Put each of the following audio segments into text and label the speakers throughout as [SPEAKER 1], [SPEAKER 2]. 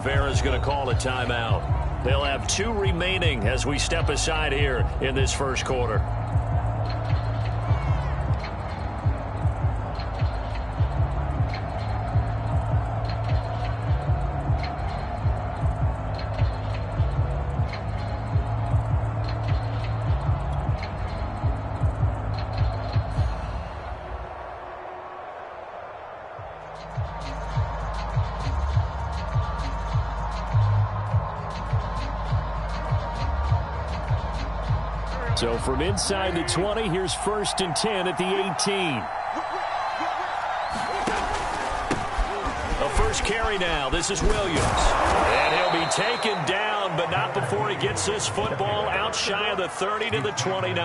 [SPEAKER 1] Rivera's going to call a timeout. They'll have 2 remaining as we step aside here in this first quarter. So from inside the 20, here's 1st and 10 at the 18. A first carry now. This is Williams. And he'll be taken down, but not before he gets this football out shy of the 30 to the 29.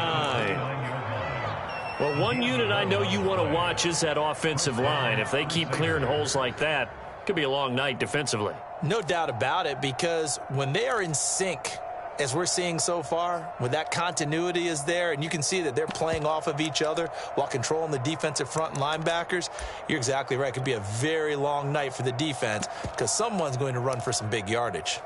[SPEAKER 1] Well, one unit I know you want to watch is that offensive line. If they keep clearing holes like that, it could be a long night defensively.
[SPEAKER 2] No doubt about it, because when they are in sync, as we're seeing so far, when that continuity is there and you can see that they're playing off of each other while controlling the defensive front and linebackers, you're exactly right. It could be a very long night for the defense because someone's going to run for some big yardage.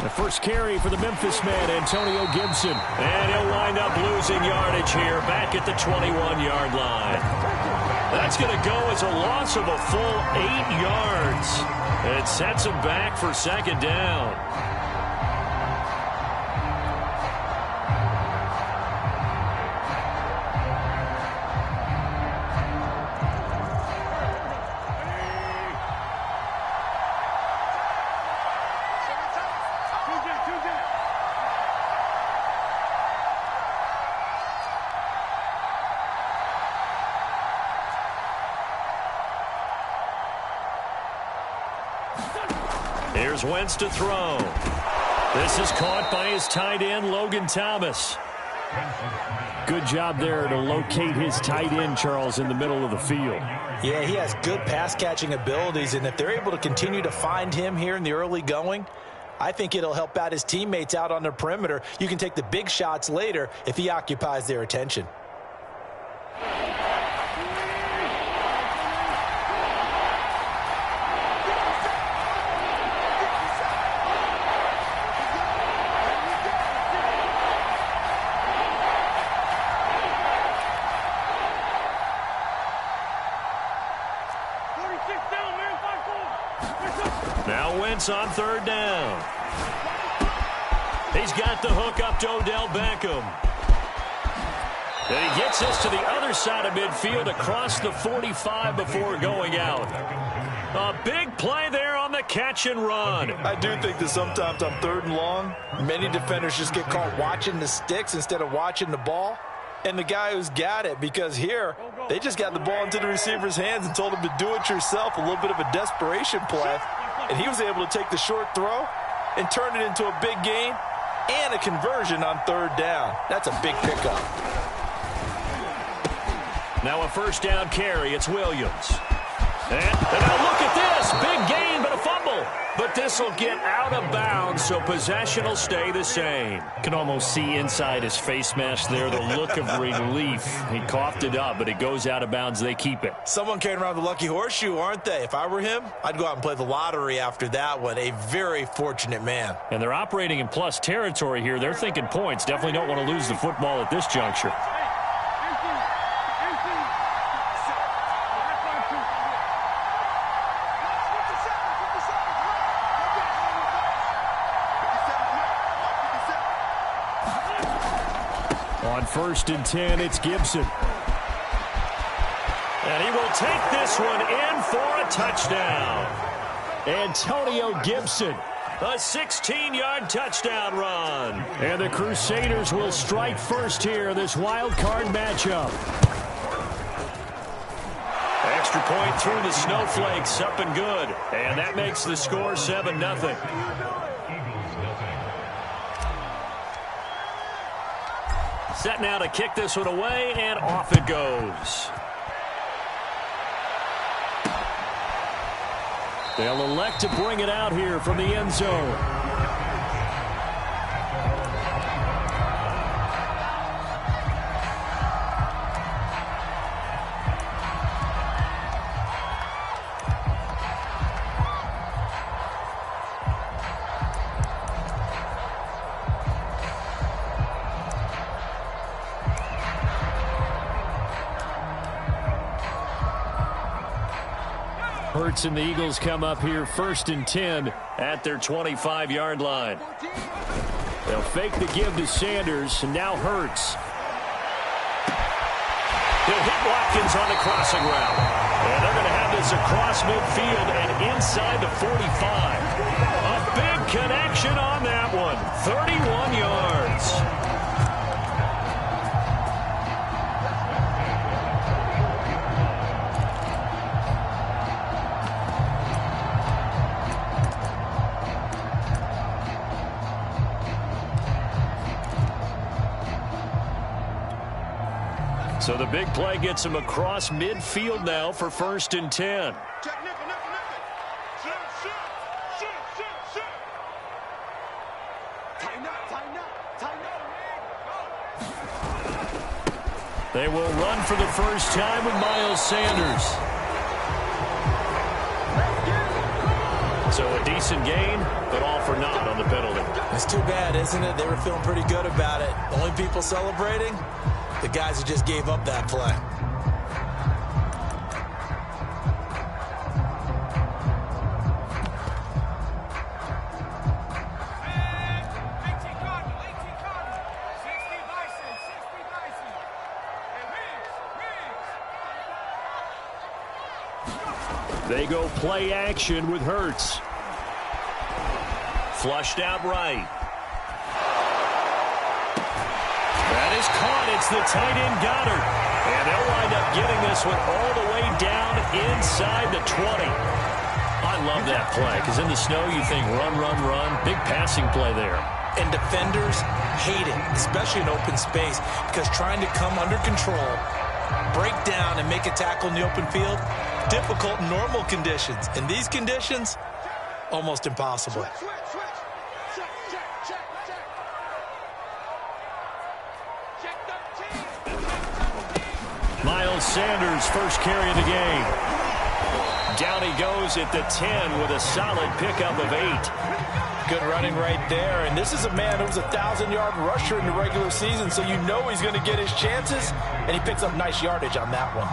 [SPEAKER 1] The first carry for the Memphis man, Antonio Gibson. And he'll wind up losing yardage here back at the 21-yard line. That's going to go as a loss of a full 8 yards. It sets him back for 2nd down. Here's Wentz to throw. This is caught by his tight end, Logan Thomas. Good job there to locate his tight end, Charles, in the middle of the field.
[SPEAKER 2] Yeah, he has good pass-catching abilities, and if they're able to continue to find him here in the early going, I think it'll help out his teammates out on the perimeter. You can take the big shots later if he occupies their attention.
[SPEAKER 1] Now Wentz on 3rd down. He's got the hook up to Odell Beckham. And he gets this to the other side of midfield across the 45 before going out. A big play there on the catch and run.
[SPEAKER 2] I do think that sometimes on 3rd and long, many defenders just get caught watching the sticks instead of watching the ball. And the guy who's got it, because here, they just got the ball into the receiver's hands and told him to do it yourself, a little bit of a desperation play. And he was able to take the short throw and turn it into a big gain and a conversion on 3rd down. That's a big pickup.
[SPEAKER 1] Now a 1st down carry. It's Williams. And now look at this. Big gain, but a fumble. But this will get out of bounds, so possession will stay the same.
[SPEAKER 3] Can almost see inside his face mask there the look of relief. He coughed it up, but it goes out of bounds. They keep it.
[SPEAKER 2] Someone carrying around the lucky horseshoe, aren't they? If I were him, I'd go out and play the lottery after that one. A very fortunate man.
[SPEAKER 3] And they're operating in plus territory here. They're thinking points. Definitely don't want to lose the football at this juncture.
[SPEAKER 1] On 1st and 10, it's Gibson. And he will take this one in for a touchdown. Antonio Gibson, a 16-yard touchdown run. And the Crusaders will strike first here, this wild card matchup. Extra point through the snowflakes, up and good. And that makes the score 7-0. Set now to kick this one away, and off it goes. They'll elect to bring it out here from the end zone. Hurts and the Eagles come up here 1st and 10 at their 25-yard line. They'll fake the give to Sanders, and now Hurts. He'll hit Watkins on the crossing route. And they're going to have this across midfield and inside the 45. A big connection on that one. 31 yards. So the big play gets him across midfield now for 1st and 10. They will run for the first time with Miles Sanders. So a decent gain, but all for naught on the penalty.
[SPEAKER 2] It's too bad, isn't it? They were feeling pretty good about it. The only people celebrating? The guys who just gave up that play.
[SPEAKER 1] They go play action with Hurts. Flushed out right. That is caught. It's the tight end Goddard. And they'll wind up getting this one all the way down inside the 20. I love that play because in the snow you think run, run, run. Big passing play there.
[SPEAKER 2] And defenders hate it, especially in open space, because trying to come under control, break down, and make a tackle in the open field, difficult in normal conditions. In these conditions, almost impossible.
[SPEAKER 1] Miles Sanders, first carry of the game. Down he goes at the 10 with a solid pickup of 8.
[SPEAKER 2] Good running right there. And this is a man who was a 1,000-yard rusher in the regular season, so you know he's going to get his chances, and he picks up nice yardage on that one.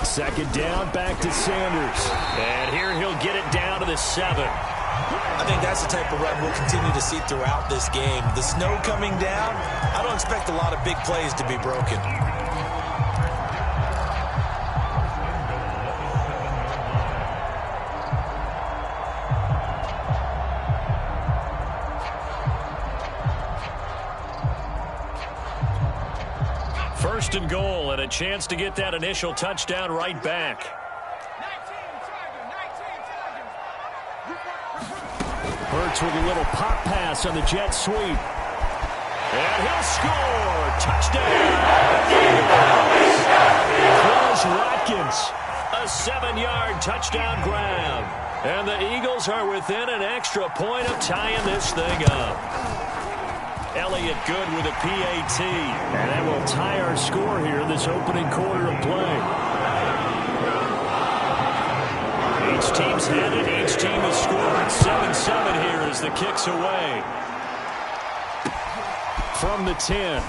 [SPEAKER 1] Second down, back to Sanders. And here he'll get it down to the 7.
[SPEAKER 2] I think that's the type of run we'll continue to see throughout this game. The snow coming down, I don't expect a lot of big plays to be broken.
[SPEAKER 1] First and goal, and a chance to get that initial touchdown right back. Hurts with a little pop pass on the jet sweep. And he'll score. Touchdown. Quez Watkins. A 7-yard touchdown grab. And the Eagles are within an extra point of tying this thing up. Elliott good with a PAT. And that will tie our score here in this opening quarter of play. Each team's had it. Each team has scored 7-7 here as the kick's away. From the 10.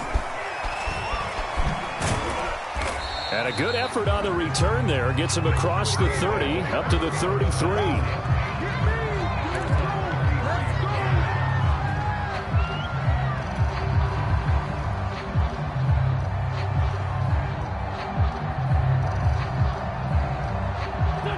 [SPEAKER 1] And a good effort on the return there. Gets him across the 30 up to the 33.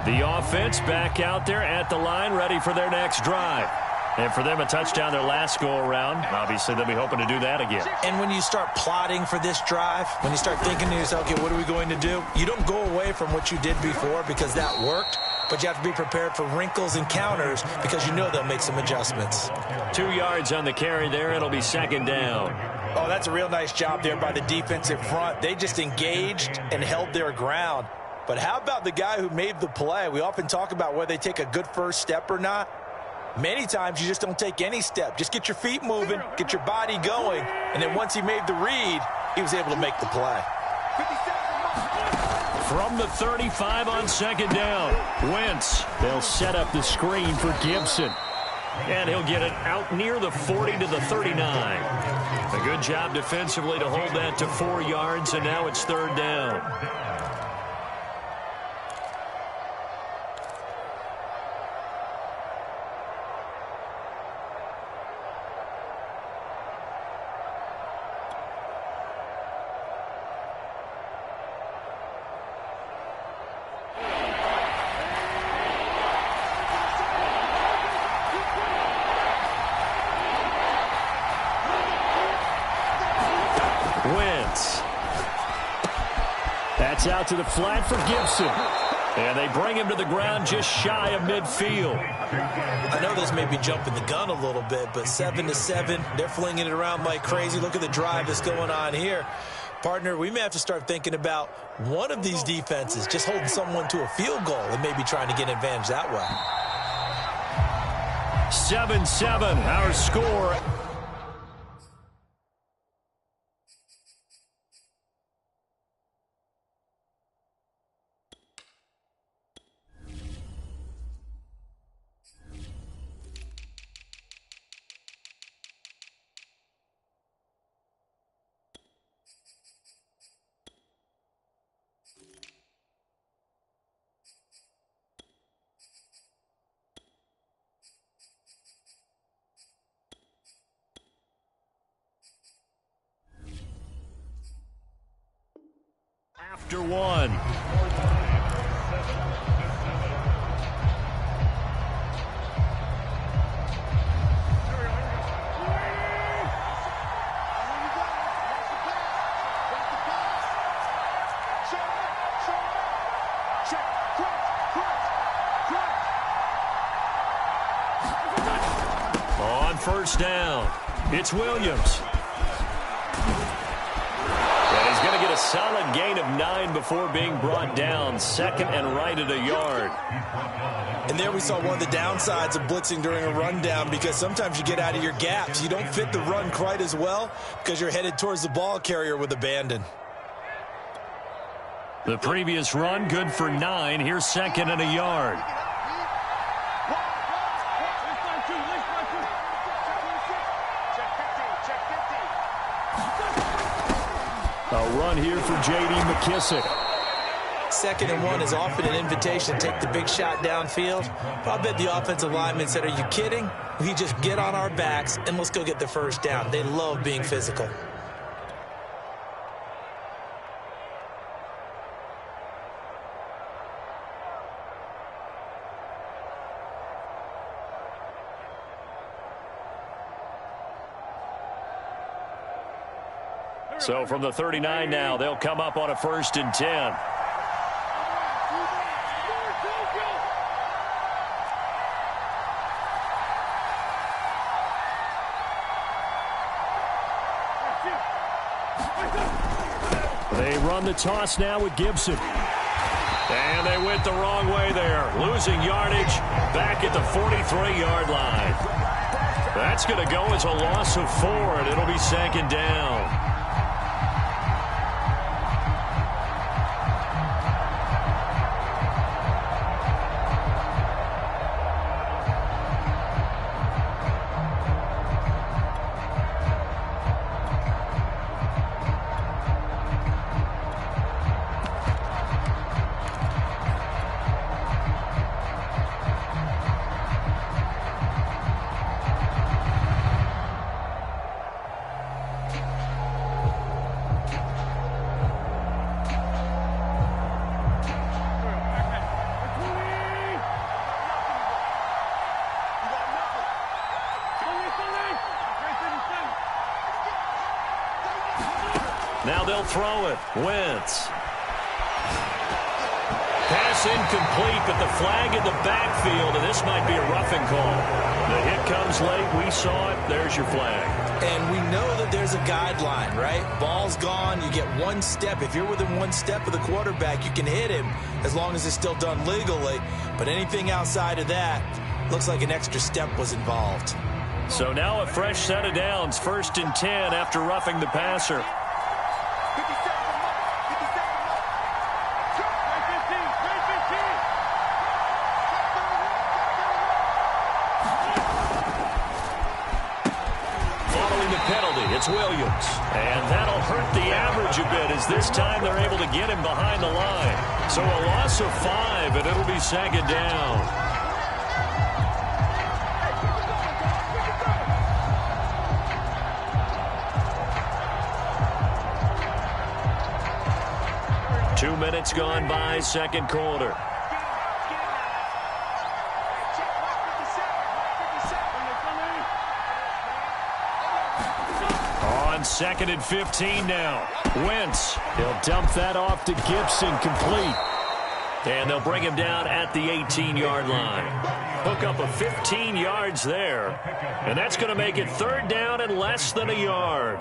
[SPEAKER 1] The offense back out there at the line, ready for their next drive. And for them, a touchdown their last go-around. Obviously, they'll be hoping to do that again.
[SPEAKER 2] And when you start plotting for this drive, when you start thinking to yourself, okay, what are we going to do? You don't go away from what you did before because that worked, but you have to be prepared for wrinkles and counters because you know they'll make some adjustments.
[SPEAKER 1] 2 yards on the carry there. It'll be second down.
[SPEAKER 2] Oh, that's a real nice job there by the defensive front. They just engaged and held their ground. But how about the guy who made the play? We often talk about whether they take a good first step or not. Many times you just don't take any step. Just get your feet moving, get your body going, and then once he made the read, he was able to make the play.
[SPEAKER 1] From the 35 on second down, Wentz. They'll set up the screen for Gibson. And he'll get it out near the 40 to the 39. A good job defensively to hold that to 4 yards, and now it's third down. Wentz. That's out to the flat for Gibson. And they bring him to the ground just shy of midfield.
[SPEAKER 2] I know this may be jumping the gun a little bit, but 7-7, they're flinging it around like crazy. Look at the drive that's going on here. Partner, we may have to start thinking about one of these defenses just holding someone to a field goal and maybe trying to get an advantage that way.
[SPEAKER 1] 7-7, our score. After one. On first down, it's Williams. He's going to get a solid gain of 9 before being brought down. Second and right at a yard.
[SPEAKER 2] And there we saw one of the downsides of blitzing during a rundown because sometimes you get out of your gaps. You don't fit the run quite as well because you're headed towards the ball carrier with abandon.
[SPEAKER 1] The previous run good for 9. Here's second and a yard. A run here for J.D. McKissick.
[SPEAKER 2] 2nd and 1 is often an invitation to take the big shot downfield. But I bet the offensive lineman said, are you kidding? We just get on our backs and let's go get the first down. They love being physical.
[SPEAKER 1] So from the 39 now, they'll come up on a 1st and 10. They run the toss now with Gibson. And they went the wrong way there. Losing yardage back at the 43-yard line. That's going to go as a loss of 4, and it'll be second down. Now they'll throw it. Wentz. Pass incomplete, but the flag in the backfield, and this might be a roughing call. The hit comes late. We saw it. There's your flag.
[SPEAKER 2] And we know that there's a guideline, right? Ball's gone. You get one step. If you're within one step of the quarterback, you can hit him as long as it's still done legally. But anything outside of that, looks like an extra step was involved.
[SPEAKER 1] So now a fresh set of downs. 1st and 10 after roughing the passer. It's Williams. And that'll hurt the average a bit as this time they're able to get him behind the line. So a loss of 5, and it'll be 2nd down. Two minutes gone by, 2nd quarter. On 2nd and 15 now. Wentz. He'll dump that off to Gibson, complete. And they'll bring him down at the 18-yard line. Hook up a 15 yards there. And that's going to make it 3rd down and less than a yard.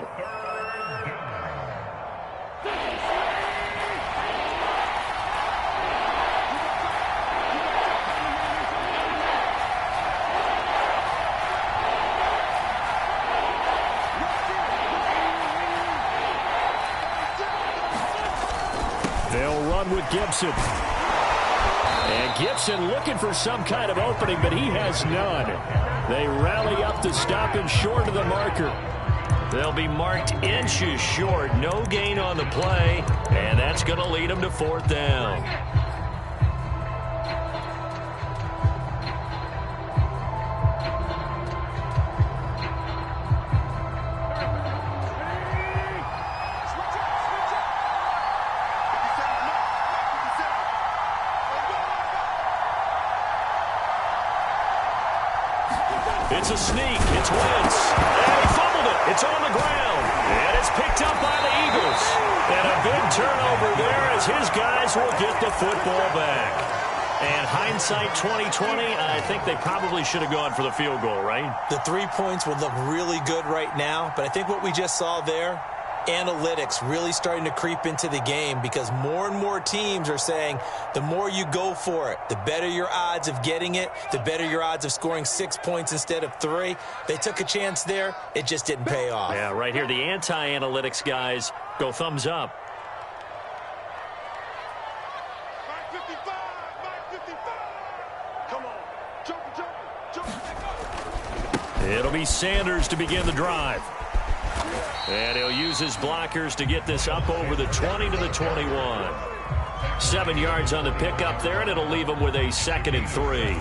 [SPEAKER 1] They'll run with Gibson. And Gibson looking for some kind of opening, but he has none. They rally up to stop him short of the marker. They'll be marked inches short. No gain on the play, and that's going to lead them to 4th down. It's a sneak. It's Wentz. And he fumbled it. It's on the ground. And it's picked up by the Eagles. And a big turnover there as his guys will get the football back. And hindsight 2020, I think they probably should have gone for the field goal, right?
[SPEAKER 2] The 3 points would look really good right now. But I think what we just saw there, analytics really starting to creep into the game because more and more teams are saying the more you go for it, the better your odds of getting it, the better your odds of scoring 6 points instead of 3. They took a chance there. It just didn't pay off.
[SPEAKER 1] Yeah, right here, the anti-analytics guys go thumbs up. It'll be Sanders to begin the drive. And he'll use his blockers to get this up over the 20 to the 21. 7 yards on the pickup there, and it'll leave him with a 2nd and 3.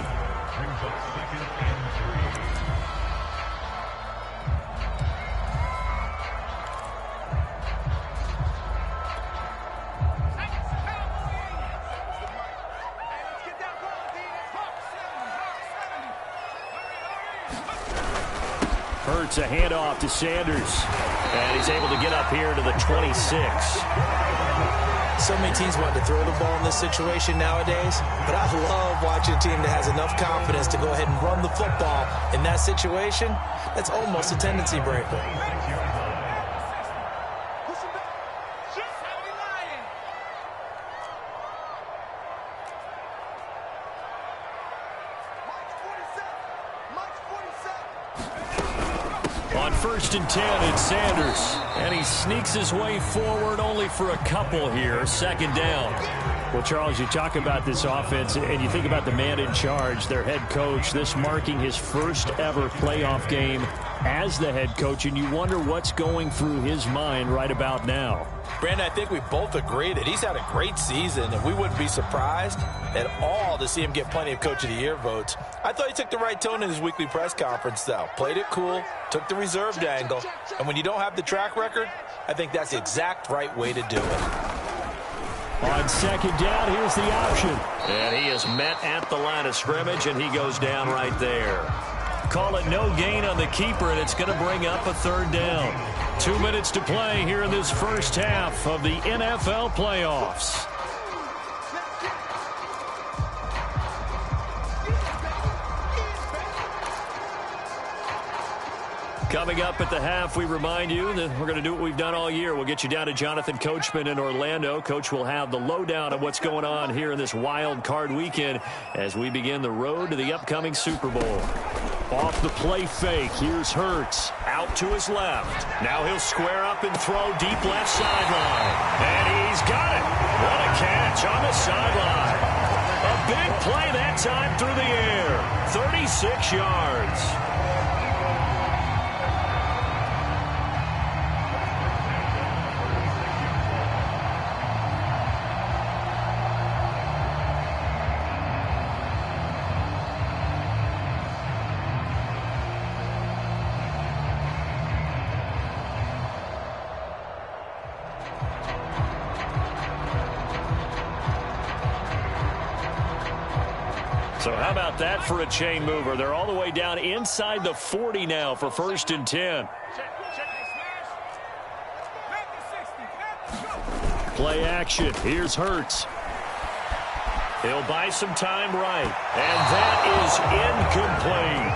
[SPEAKER 1] Hurts a handoff to Sanders. And he's able to get up here to the 26.
[SPEAKER 2] So many teams want to throw the ball in this situation nowadays, but I love watching a team that has enough confidence to go ahead and run the football in that situation. That's almost a tendency breaker.
[SPEAKER 1] On 1st and 10, it's Sanders. And he sneaks his way forward only for a couple here. 2nd down. Well, Charles, you talk about this offense, and you think about the man in charge, their head coach, this marking his first ever playoff game as the head coach, and you wonder what's going through his mind right about now.
[SPEAKER 2] Brandon, I think we both agree that he's had a great season, and we wouldn't be surprised at all to see him get plenty of Coach of the Year votes. I thought he took the right tone in his weekly press conference, though. Played it cool, took the reserved angle, and when you don't have the track record, I think that's the exact right way to do it.
[SPEAKER 1] On 2nd down, here's the option. And he is met at the line of scrimmage, and he goes down right there. call it no gain on the keeper, and it's going to bring up a third down. 2 minutes to play here in this first half of the NFL playoffs. Coming up at the half, we remind you that we're going to do what we've done all year. We'll get you down to Jonathan Coachman in Orlando. Coach will have the lowdown of what's going on here in this wild card weekend as we begin the road to the upcoming Super Bowl. Off the play fake, here's Hurts. Out to his left. Now he'll square up and throw deep left sideline. And he's got it. What a catch on the sideline. A big play that time through the air. 36 yards. So how about that for a chain mover? They're all the way down inside the 40 now for 1st and 10. Play action. Here's Hurts. He'll buy some time right. And that is incomplete.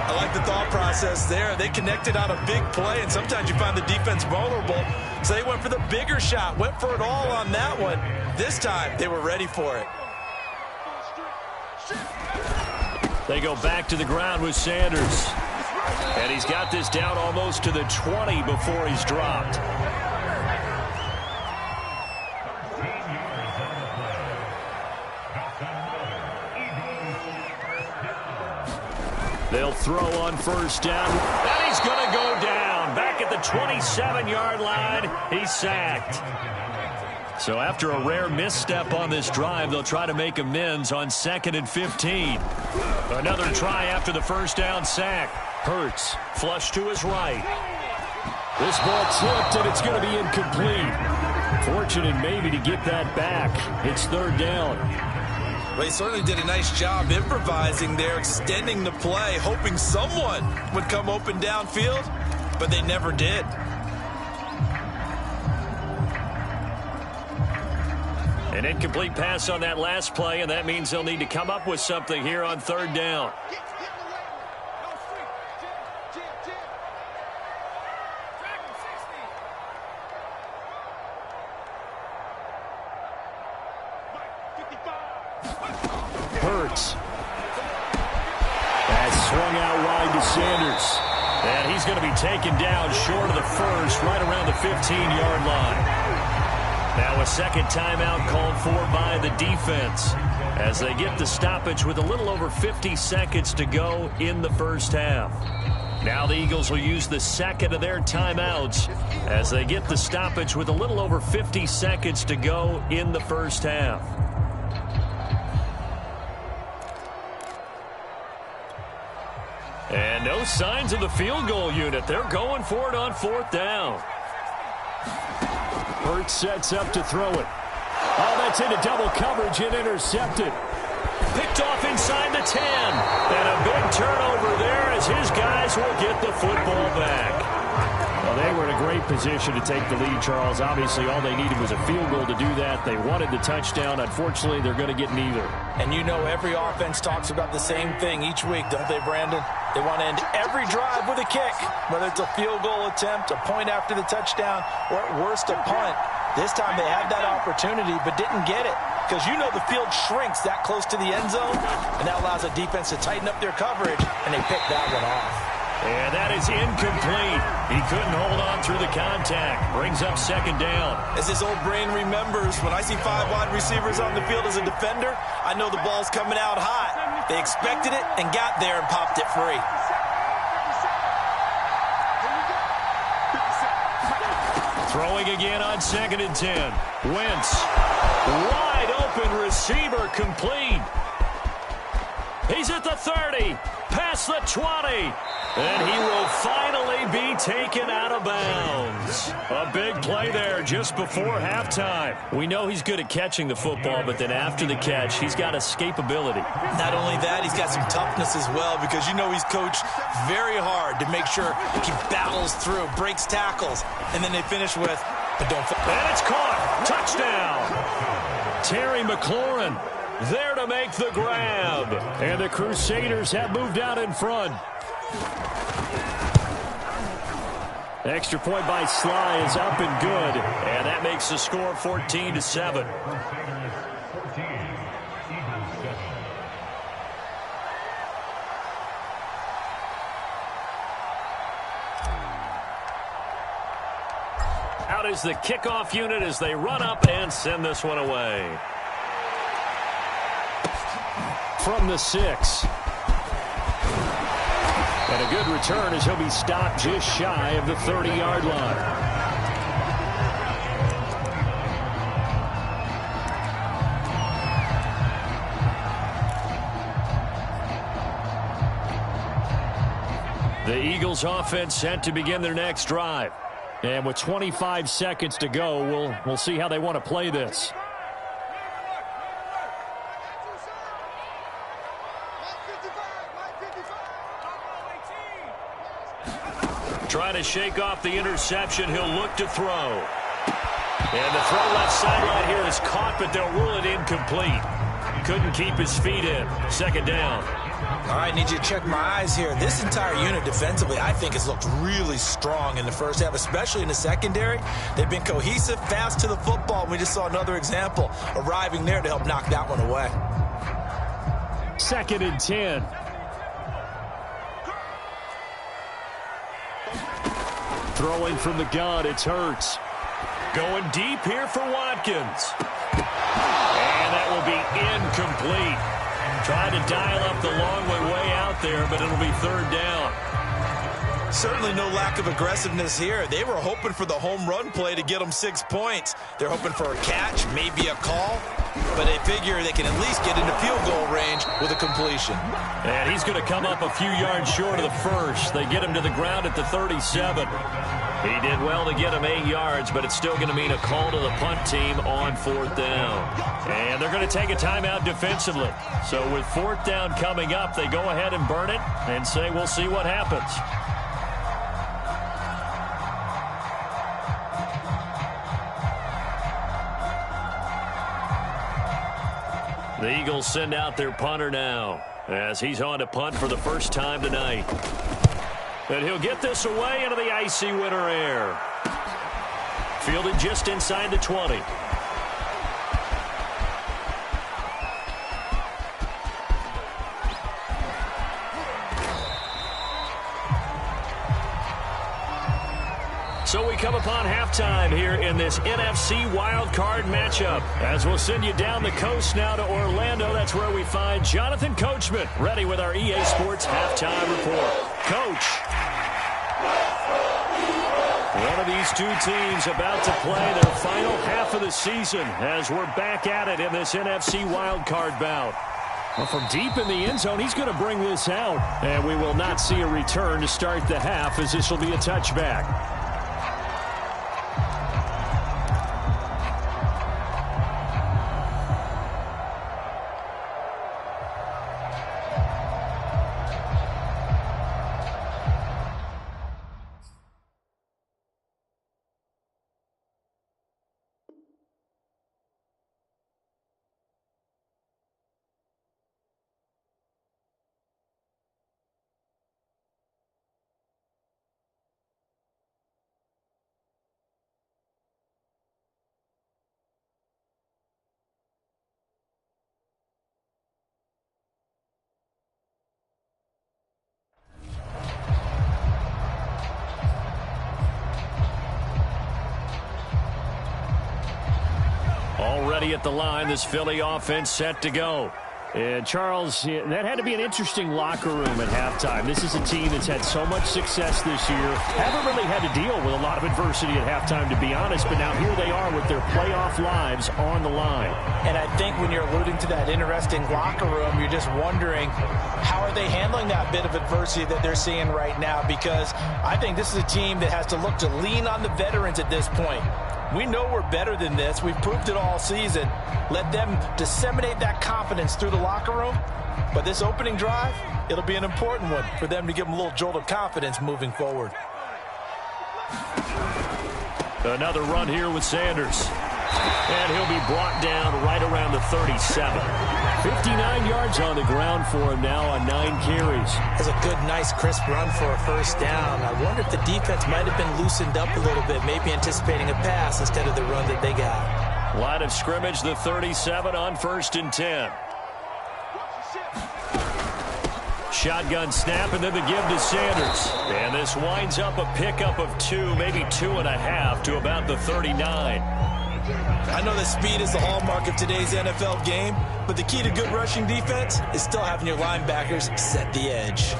[SPEAKER 2] I like the thought process there. They connected on a big play, and sometimes you find the defense vulnerable. So they went for the bigger shot, went for it all on that one. This time, they were ready for it.
[SPEAKER 1] They go back to the ground with Sanders. And he's got this down almost to the 20 before he's dropped. They'll throw on 1st down. And he's going to go down. Back at the 27-yard line, he's sacked. So after a rare misstep on this drive, they'll try to make amends on 2nd and 15. Another try after the 1st down sack. Hurts, flush to his right. This ball tipped, and it's going to be incomplete. Fortunate maybe to get that back. It's 3rd down.
[SPEAKER 2] Well, he certainly did a nice job improvising there, extending the play, hoping someone would come open downfield, but they never did.
[SPEAKER 1] An incomplete pass on that last play, and that means they'll need to come up with something here on 3rd down. Hurts. That's swung out wide to Sanders. And he's going to be taken down short of the 1st, right around the 15-yard line. Now a second timeout called for by the defense as they get the stoppage with a little over 50 seconds to go in the 1st half. Now the Eagles will use the second of their timeouts as they get the stoppage with a little over 50 seconds to go in the 1st half. And no signs of the field goal unit. They're going for it on 4th down. Hurts sets up to throw it. Oh, that's into double coverage and intercepted. Picked off inside the 10. And a big turnover there as his guys will get the football back. Well, they were in a great position to take the lead, Charles. Obviously, all they needed was a field goal to do that. They wanted the touchdown. Unfortunately, they're going to get neither.
[SPEAKER 2] And you know every offense talks about the same thing each week, don't they, Brandon? They want to end every drive with a kick, whether it's a field goal attempt, a point after the touchdown, or at worst, a punt. This time they had that opportunity but didn't get it because you know the field shrinks that close to the end zone, and that allows a defense to tighten up their coverage, and they picked that one off.
[SPEAKER 1] And that is incomplete. He couldn't hold on through the contact. Brings up 2nd down.
[SPEAKER 2] As his old brain remembers, when I see 5 wide receivers on the field as a defender, I know the ball's coming out hot. They expected it and got there and popped it free.
[SPEAKER 1] Throwing again on 2nd and 10. Wentz. Wide open receiver complete. He's at the 30. Past the 20. And he will finally may be taken out of bounds. A big play there just before halftime.
[SPEAKER 3] We know he's good at catching the football, but then after the catch, he's got escapability.
[SPEAKER 2] Not only that, he's got some toughness as well, because you know he's coached very hard to make sure he battles through, breaks tackles, and then they finish with, but don't fall.
[SPEAKER 1] And it's caught. Touchdown. Terry McLaurin there to make the grab. And the Crusaders have moved out in front. Extra point by Sly is up and good. And that makes the score 14-7. Out is the kickoff unit as they run up and send this one away. From the 6. And a good return as he'll be stopped just shy of the 30-yard line. The Eagles offense set to begin their next drive. And with 25 seconds to go, we'll see how they want to play this. Trying to shake off the interception. He'll look to throw. And the throw left sideline here is caught, but they'll rule it incomplete. Couldn't keep his feet in. Second down.
[SPEAKER 2] All right, need you to check my eyes here. This entire unit defensively, I think, has looked really strong in the first half, especially in the secondary. They've been cohesive, fast to the football. We just saw another example arriving there to help knock that one away.
[SPEAKER 1] 2nd and 10. Throwing from the gun, it's Hurts. Going deep here for Watkins. And that will be incomplete. Trying to dial up the long way out there, but it'll be 3rd down.
[SPEAKER 2] Certainly no lack of aggressiveness here. They were hoping for the home run play to get them 6 points. They're hoping for a catch, maybe a call, but they figure they can at least get into field goal range with a completion.
[SPEAKER 1] And he's going to come up a few yards short of the first. They get him to the ground at the 37. He did well to get him 8 yards, but it's still going to mean a call to the punt team on 4th down. And they're going to take a timeout defensively. So with 4th down coming up, they go ahead and burn it and say we'll see what happens. The Eagles send out their punter now as he's on to punt for the first time tonight. And he'll get this away into the icy winter air. Fielded just inside the 20. So we come upon halftime here in this NFC wildcard matchup. As we'll send you down the coast now to Orlando, that's where we find Jonathan Coachman, ready with our EA Sports halftime report. Coach. One of these two teams about to play their final half of the season as we're back at it in this NFC wildcard bout. Well, from deep in the end zone, he's going to bring this out. And we will not see a return to start the half as this will be a touchback. Already at the line, this Philly offense set to go. And, Charles, that had to be an interesting locker room at halftime. This is a team that's had so much success this year. Haven't really had to deal with a lot of adversity at halftime, to be honest. But now here they are with their playoff lives on the line.
[SPEAKER 2] And I think when you're alluding to that interesting locker room, you're just wondering, how are they handling that bit of adversity that they're seeing right now? Because I think this is a team that has to look to lean on the veterans at this point. We know we're better than this. We've proved it all season. Let them disseminate that confidence through the locker room. But this opening drive, it'll be an important one for them to give them a little jolt of confidence moving forward.
[SPEAKER 1] Another run here with Sanders. And he'll be brought down right around the 37. 59 yards on the ground for him now on 9 carries.
[SPEAKER 2] That's a good, nice, crisp run for a first down. I wonder if the defense might have been loosened up a little bit, maybe anticipating a pass instead of the run that they got.
[SPEAKER 1] Line of scrimmage, the 37 on 1st and 10. Shotgun snap, and then the give to Sanders. And this winds up a pickup of 2, maybe 2.5 to about the 39.
[SPEAKER 2] I know that speed is the hallmark of today's NFL game, but the key to good rushing defense is still having your linebackers set the edge.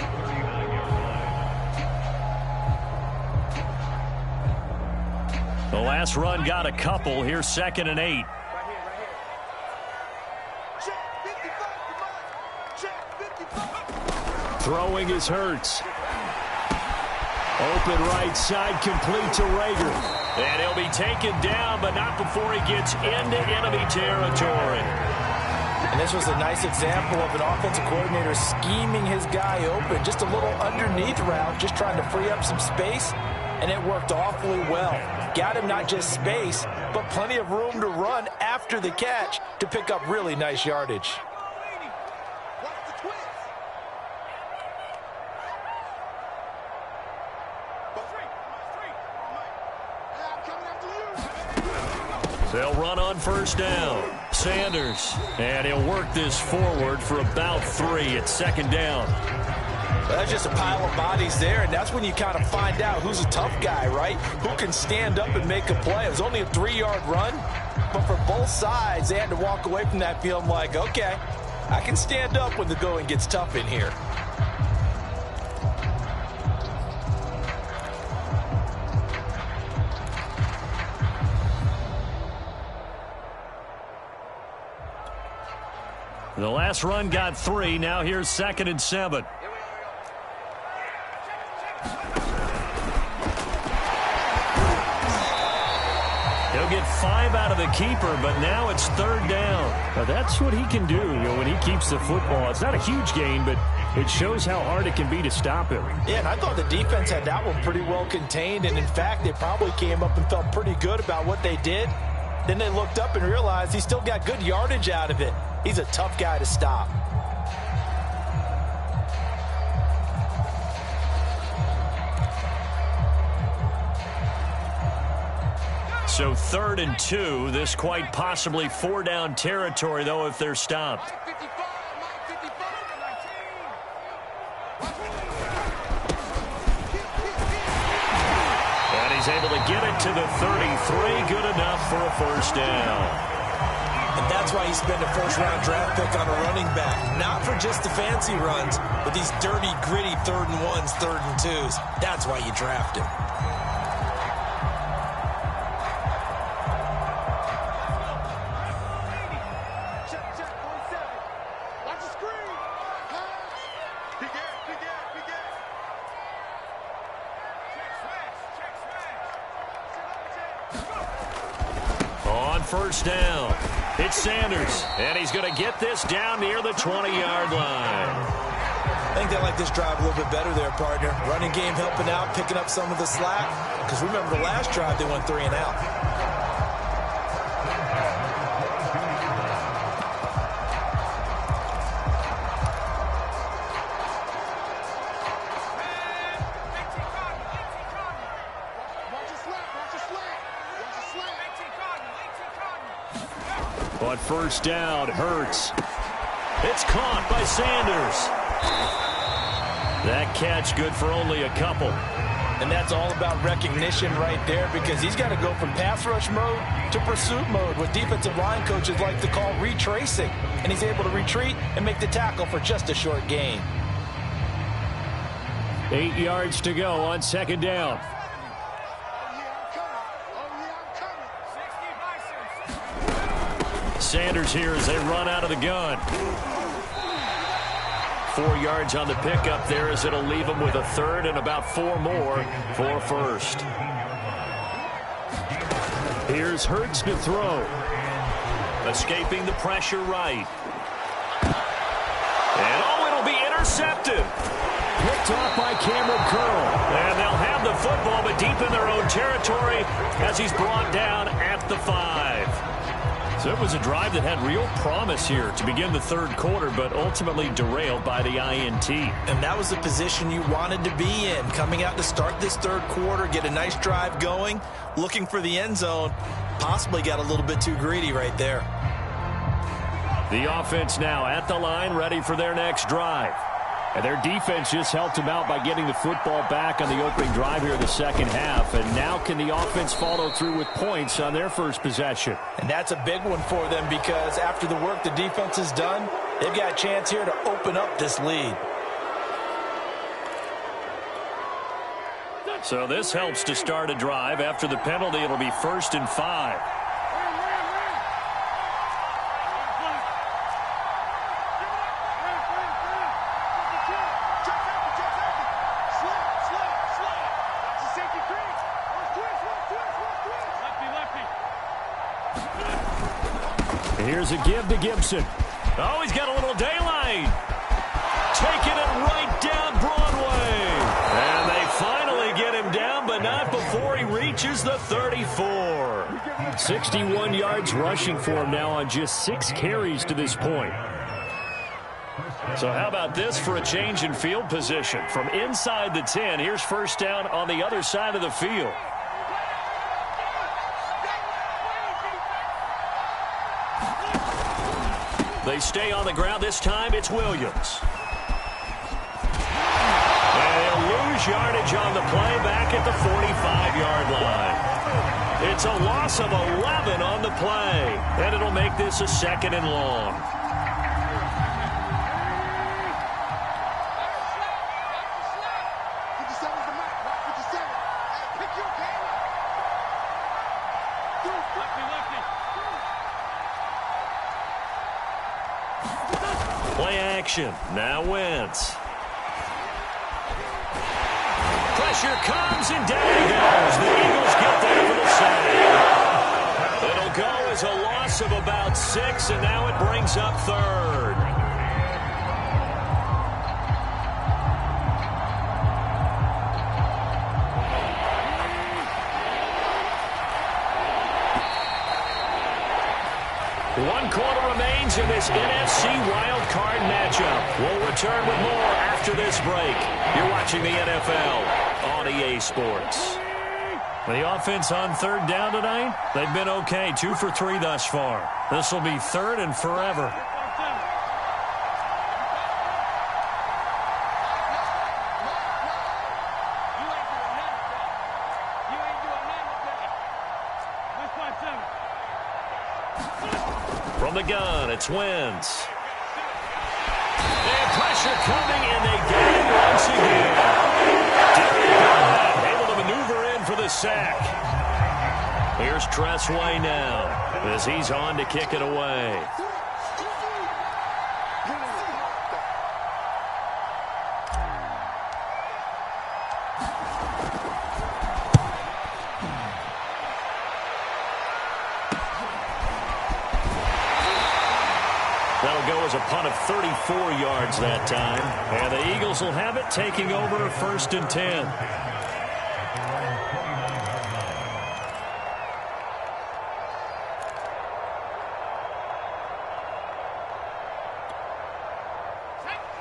[SPEAKER 1] The last run got a couple. Here's 2nd and 8. Throwing is Hurts. Open right side, complete to Rager. And he'll be taken down, but not before he gets into enemy territory.
[SPEAKER 2] And this was a nice example of an offensive coordinator scheming his guy open. Just a little underneath route, just trying to free up some space. And it worked awfully well. Got him not just space, but plenty of room to run after the catch to pick up really nice yardage.
[SPEAKER 1] They'll run on 1st down. Sanders. And he'll work this forward for about 3 at 2nd down.
[SPEAKER 2] That's just a pile of bodies there, and that's when you kind of find out who's a tough guy, right? Who can stand up and make a play. It was only a 3-yard run, but for both sides, they had to walk away from that field like, okay, I can stand up when the going gets tough in here.
[SPEAKER 1] The last run got 3. Now here's 2nd and 7. He'll get 5 out of the keeper, but now it's 3rd down. Now that's what he can do, when he keeps the football. It's not a huge gain, but it shows how hard it can be to stop him.
[SPEAKER 2] Yeah, and I thought the defense had that one pretty well contained, and in fact, they probably came up and felt pretty good about what they did. Then they looked up and realized he still got good yardage out of it. He's a tough guy to stop.
[SPEAKER 1] So 3rd and 2. This quite possibly 4-down territory, though, if they're stopped. And he's able to get it to the 33. Good enough for a 1st down.
[SPEAKER 2] And that's why you spend a 1st-round draft pick on a running back. Not for just the fancy runs, but these dirty, gritty 3rd and 1s, 3rd and 2s. That's why you draft him.
[SPEAKER 1] On 1st down, it's Sanders, and he's going to get this down near the 20-yard line.
[SPEAKER 2] I think they like this drive a little bit better there, partner. Running game helping out, picking up some of the slack. Because remember the last drive, they went 3 and out.
[SPEAKER 1] On 1st down, Hurts. It's caught by Sanders. That catch good for only a couple.
[SPEAKER 2] And that's all about recognition right there, because he's got to go from pass rush mode to pursuit mode, what defensive line coaches like to call retracing. And he's able to retreat and make the tackle for just a short gain.
[SPEAKER 1] 8 yards to go on second down. Sanders here as they run out of the gun. 4 yards on the pickup there as it'll leave them with a third and about 4 more for first. Here's Hurts to throw. Escaping the pressure right. And it'll be intercepted. Picked off by Cameron Curl. And they'll have the football, but deep in their own territory as he's brought down at the 5. So it was a drive that had real promise here to begin the third quarter, but ultimately derailed by the INT.
[SPEAKER 2] And that was the position you wanted to be in, coming out to start this third quarter, get a nice drive going, looking for the end zone. Possibly got a little bit too greedy right there.
[SPEAKER 1] The offense now at the line, ready for their next drive. And their defense just helped them out by getting the football back on the opening drive here in the second half. And now can the offense follow through with points on their first possession?
[SPEAKER 2] And that's a big one for them, because after the work the defense has done, they've got a chance here to open up this lead.
[SPEAKER 1] So this helps to start a drive. After the penalty, it'll be 1st and 5. Here's a give to Gibson. Oh, he's got a little daylight. Taking it right down Broadway. And they finally get him down, but not before he reaches the 34. 61 yards rushing for him now on just 6 carries to this point. So how about this for a change in field position? From inside the 10, here's first down on the other side of the field. They stay on the ground. This time it's Williams. And they'll lose yardage on the play back at the 45-yard line. It's a loss of 11 on the play. And it'll make this a 2nd and long. Play action. Now Wentz. Pressure comes and down he goes. The Eagles get there for the sack. It'll go as a loss of about 6, and now it brings up 3rd. One quarter remains in this NFC wild card matchup. We'll return with more after this break. You're watching the NFL on EA Sports. The offense on 3rd down tonight, they've been okay. 2 for 3 thus far. This will be 3rd and forever. From the gun, it's Wentz. And pressure coming, and they get it once again. Able to maneuver in for the sack. Here's Tressway now as he's on to kick it away. That'll go as a punt of 34 yards that time. And the Eagles will have it, taking over 1st and 10.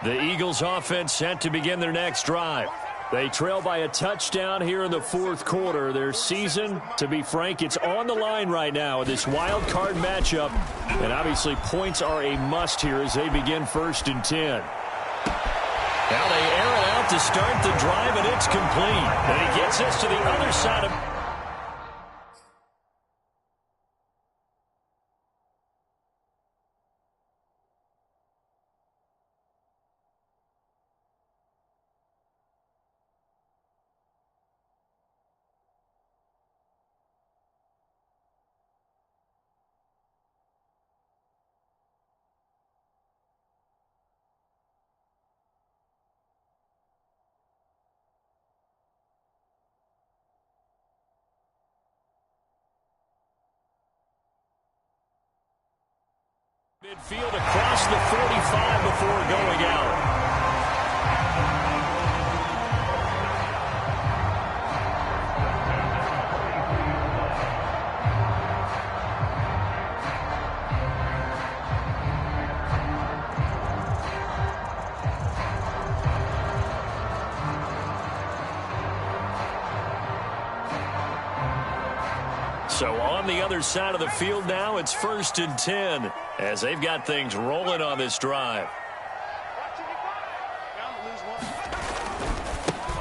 [SPEAKER 1] The Eagles offense set to begin their next drive. They trail by a touchdown here in the 4th quarter. Their season, to be frank, it's on the line right now in this wild card matchup. And obviously points are a must here as they begin 1st and 10. Now they air it out to start the drive, and it's complete. And he gets us to the other side of... Midfield across the 45 before going out. So on the other side of the field now, it's 1st and 10 as they've got things rolling on this drive.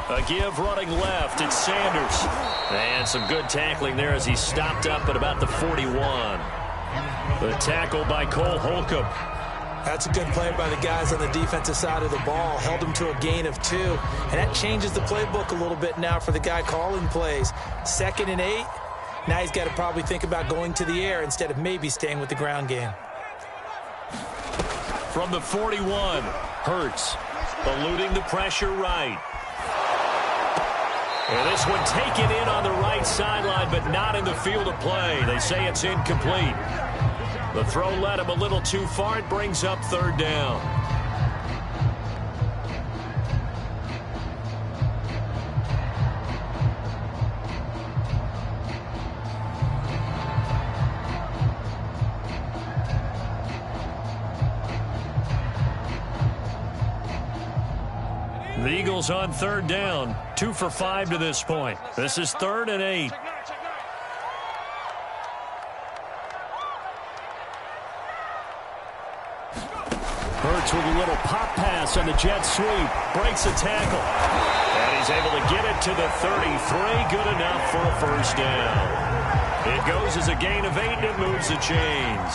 [SPEAKER 1] A give running left. It's Sanders. And some good tackling there as he stopped up at about the 41. The tackle by Cole Holcomb.
[SPEAKER 2] That's a good play by the guys on the defensive side of the ball. Held him to a gain of 2. And that changes the playbook a little bit now for the guy calling plays. 2nd and 8. Now he's got to probably think about going to the air instead of maybe staying with the ground game.
[SPEAKER 1] From the 41, Hurts eluding the pressure right. And this one taken in on the right sideline, but not in the field of play. They say it's incomplete. The throw led him a little too far. It brings up 3rd down. The Eagles on 3rd down, 2 for 5 to this point. This is 3rd and 8. Hurts with a little pop pass on the jet sweep. Breaks a tackle. And he's able to get it to the 33. Good enough for a 1st down. It goes as a gain of 8, and it moves the chains.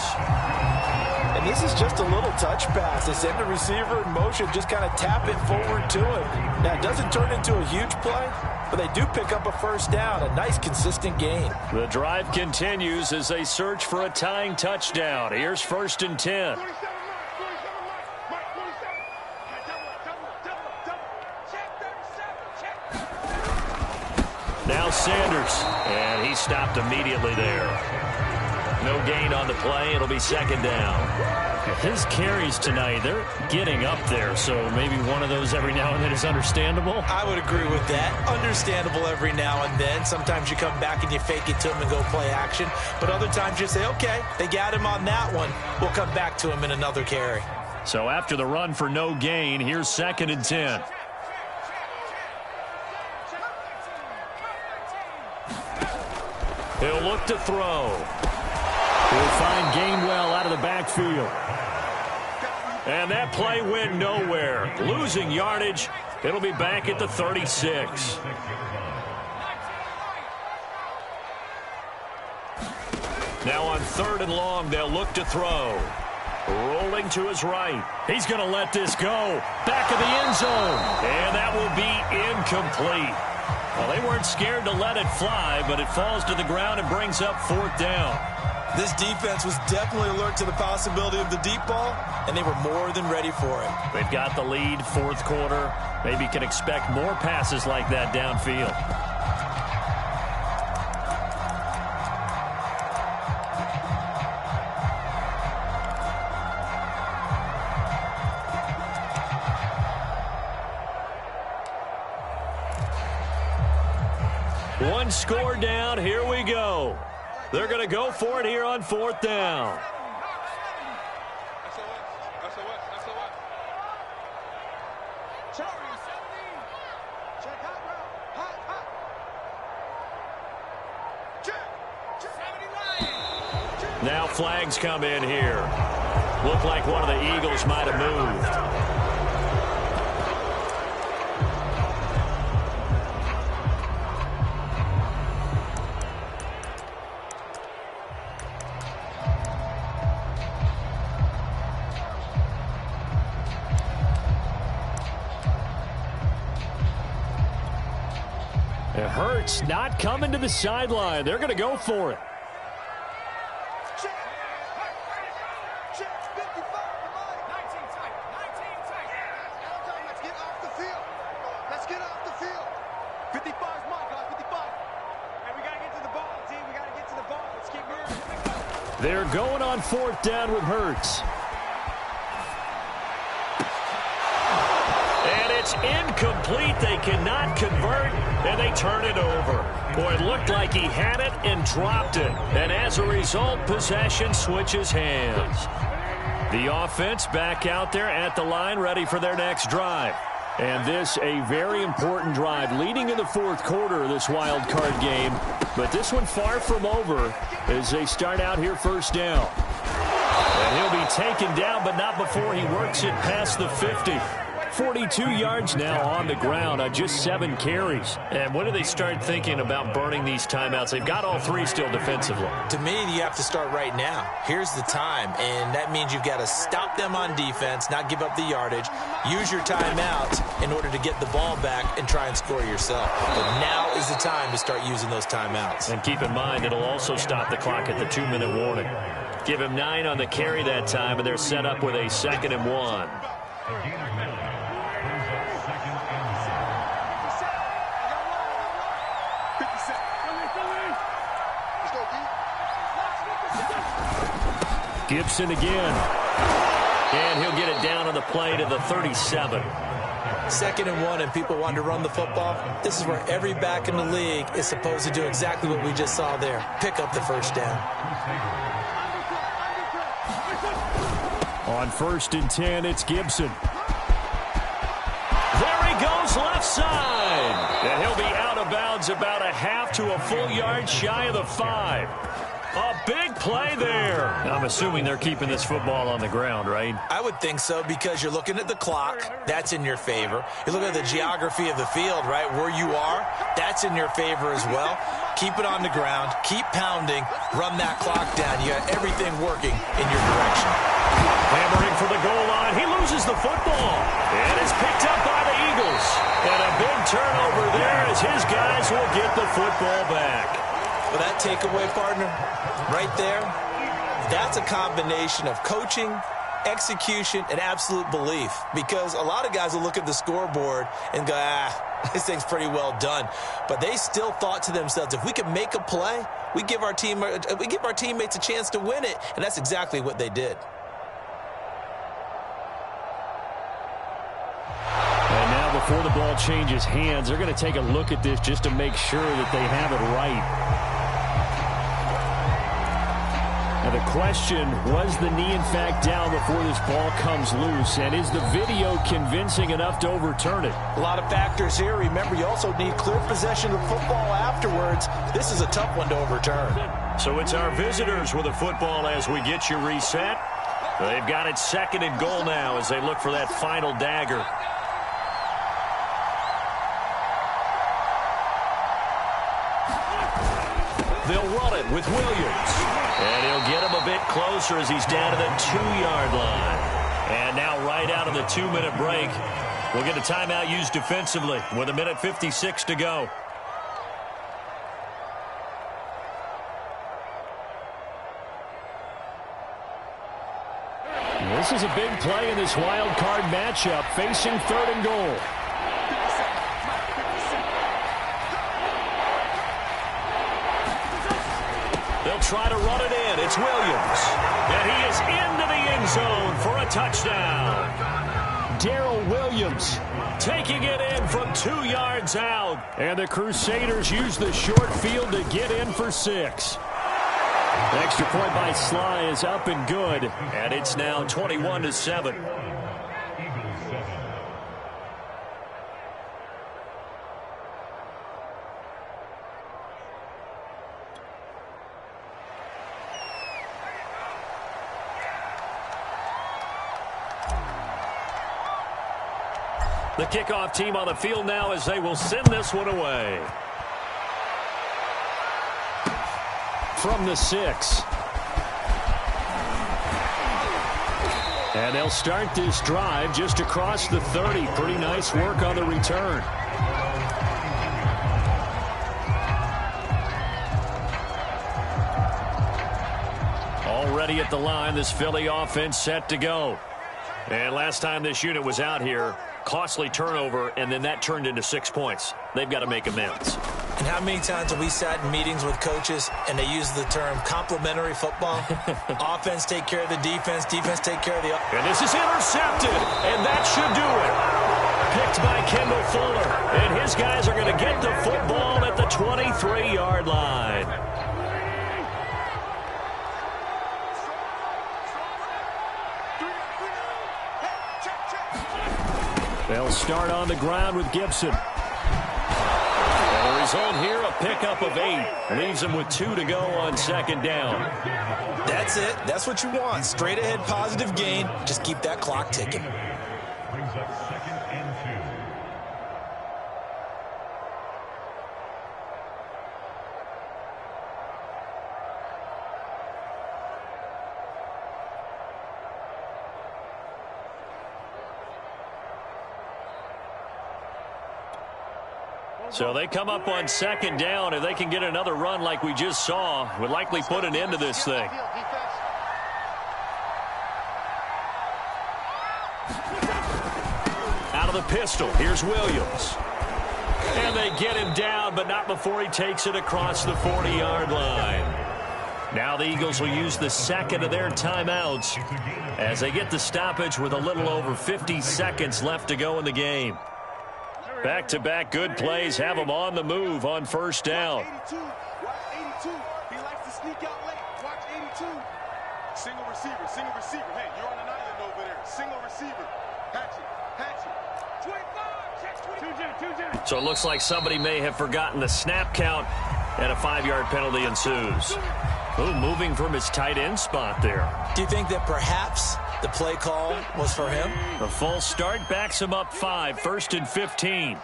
[SPEAKER 2] And this is just a little touch pass. They send the receiver in motion, just kind of tap it forward to him. Now, it doesn't turn into a huge play, but they do pick up a 1st down, a nice, consistent gain.
[SPEAKER 1] The drive continues as they search for a tying touchdown. Here's 1st and 10. Now Sanders, and he stopped immediately there. No gain on the play. It'll be 2nd down. His carries tonight, they're getting up there, so maybe one of those every now and then is understandable.
[SPEAKER 2] I would agree with that. Understandable every now and then. Sometimes you come back and you fake it to him and go play action. But other times you say, okay, they got him on that one. We'll come back to him in another carry.
[SPEAKER 1] So after the run for no gain, here's 2nd and 10. He'll look to throw. He'll find Gainwell out of the backfield. And that play went nowhere. Losing yardage. It'll be back at the 36. Now on 3rd and long, they'll look to throw. Rolling to his right. He's going to let this go. Back of the end zone. And that will be incomplete. Well, they weren't scared to let it fly, but it falls to the ground and brings up 4th down.
[SPEAKER 2] This defense was definitely alert to the possibility of the deep ball, and they were more than ready for it.
[SPEAKER 1] They've got the lead, 4th quarter. Maybe can expect more passes like that downfield. One score down. Here we go. They're going to go for it here on 4th down. Now flags come in here. Looked like one of the Eagles might have moved. It hurts not coming to the sideline. They're going to go for it. They're going on 4th down with Hurts. And it's incomplete. They cannot convert, and they turn it over. Boy, it looked like he had it and dropped it. And as a result, possession switches hands. The offense back out there at the line, ready for their next drive. And this a very important drive leading in the 4th quarter of this wild card game. But this one far from over as they start out here 1st down. And he'll be taken down, but not before he works it past the 50. 42 yards now on the ground on just 7 carries. And when do they start thinking about burning these timeouts? They've got all 3 still defensively.
[SPEAKER 2] To me, you have to start right now. Here's the time, and that means you've got to stop them on defense, not give up the yardage, use your timeouts in order to get the ball back and try and score yourself. But now is the time to start using those timeouts.
[SPEAKER 1] And keep in mind, it'll also stop the clock at the 2-minute warning. Give him 9 on the carry that time, and they're set up with a 2nd and 1. Gibson again. And he'll get it down on the play to the 37.
[SPEAKER 2] 2nd and 1, and people want to run the football. This is where every back in the league is supposed to do exactly what we just saw there. Pick up the 1st down.
[SPEAKER 1] On 1st and 10, it's Gibson. There he goes, left side. And he'll be out of bounds about a half to a full yard shy of the 5. A big play there. I'm assuming they're keeping this football on the ground, right?
[SPEAKER 2] I would think so, because you're looking at the clock. That's in your favor. You look at the geography of the field, right, where you are. That's in your favor as well. Keep it on the ground. Keep pounding. Run that clock down. You got everything working in your direction.
[SPEAKER 1] Hammering for the goal line. He loses the football. And it's picked up by the Eagles. And a big turnover there as his guys will get the football back.
[SPEAKER 2] Well, that takeaway, partner, right there, that's a combination of coaching, execution, and absolute belief. Because a lot of guys will look at the scoreboard and go, this thing's pretty well done. But they still thought to themselves, if we can make a play, we give our teammates a chance to win it. And that's exactly what they did.
[SPEAKER 1] And now before the ball changes hands, they're going to take a look at this just to make sure that they have it right. Now the question, was the knee in fact down before this ball comes loose? And is the video convincing enough to overturn it?
[SPEAKER 2] A lot of factors here. Remember, you also need clear possession of the football afterwards. This is a tough one to overturn.
[SPEAKER 1] So it's our visitors with the football as we get you reset. They've got it 2nd and goal now as they look for that final dagger. They'll run it with Williams. And he'll get him a bit closer as he's down to the 2-yard line. And now right out of the 2-minute break, we'll get a timeout used defensively with 1:56 to go. This is a big play in this wild card matchup, facing 3rd and goal. They'll try to run it in. It's Williams. And he is into the end zone for a touchdown. Darrell Williams taking it in from 2 yards out. And the Crusaders use the short field to get in for 6. The extra point by Sly is up and good. And it's now 21-7. The kickoff team on the field now as they will send this one away. From the 6. And they'll start this drive just across the 30. Pretty nice work on the return.
[SPEAKER 3] ready at the line. This Philly offense set to go. And last time this unit was out here, costly turnover, and then that turned into 6 points. They've got to make amends.
[SPEAKER 2] And how many times have we sat in meetings with coaches and they use the term complementary football? Offense take care of the defense, defense take care of the offense.
[SPEAKER 3] And this is intercepted, and that should do it. Picked by Kendall Fuller, and his guys are going to get the football at the 23-yard line. They'll start on the ground with Gibson. And the result here, a pickup of 8. Leaves them with 2 to go on second down.
[SPEAKER 2] That's it. That's what you want. Straight ahead positive gain. Just keep that clock ticking.
[SPEAKER 4] Brings up 2nd and 2.
[SPEAKER 3] So they come up on second down. If they can get another run like we just saw, would likely put an end to this thing. Out of the pistol, here's Williams. And they get him down, but not before he takes it across the 40-yard line. Now the Eagles will use the second of their timeouts as they get the stoppage with a little over 50 seconds left to go in the game. Back-to-back good plays have them on the move on first down.
[SPEAKER 5] Watch 82. He likes to sneak out late. Watch 82. Single receiver, single receiver. Hey, you're on an island over there. Single receiver. Hatch it. 25. Check 25.
[SPEAKER 3] So it looks like somebody may have forgotten the snap count, and a 5-yard penalty ensues. Ooh, moving from his tight end spot there.
[SPEAKER 2] Do you think that perhaps the play call was for him?
[SPEAKER 3] The full start backs him up 5, 1st and 15.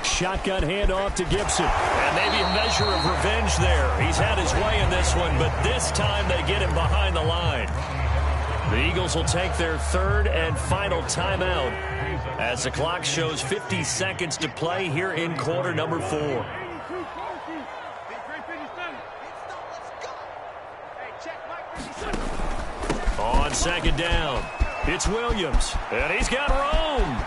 [SPEAKER 3] Shotgun handoff to Gibson. And maybe a measure of revenge there. He's had his way in this one, but this time they get him behind the line. The Eagles will take their third and final timeout as the clock shows 50 seconds to play here in quarter number 4. On second down, it's Williams, and he's got room.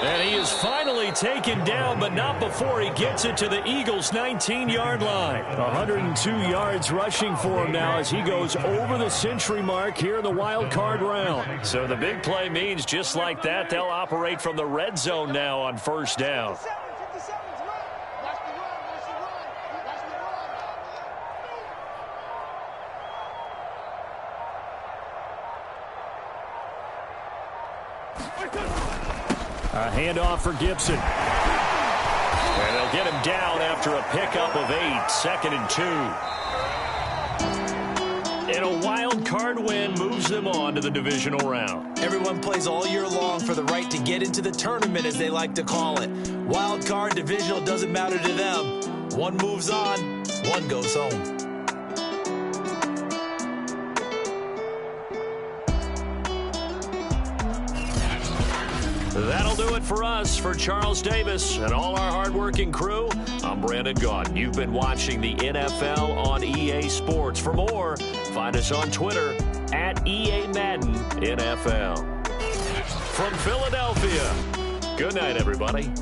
[SPEAKER 3] And he is finally taken down, but not before he gets it to the Eagles' 19-yard line. 102 yards rushing for him now as he goes over the century mark here in the wild card round. So the big play means just like that, they'll operate from the red zone now on first down. A handoff for Gibson. And they'll get him down after a pickup of 8, 2nd and 2. And a wild card win moves them on to the divisional round.
[SPEAKER 2] Everyone plays all year long for the right to get into the tournament, as they like to call it. Wild card, divisional, doesn't matter to them. One moves on, one goes home.
[SPEAKER 3] That'll do it for us. For Charles Davis and all our hardworking crew, I'm Brandon Gaudin. You've been watching the NFL on EA Sports. For more, find us on Twitter at EA Madden NFL. From Philadelphia, good night, everybody.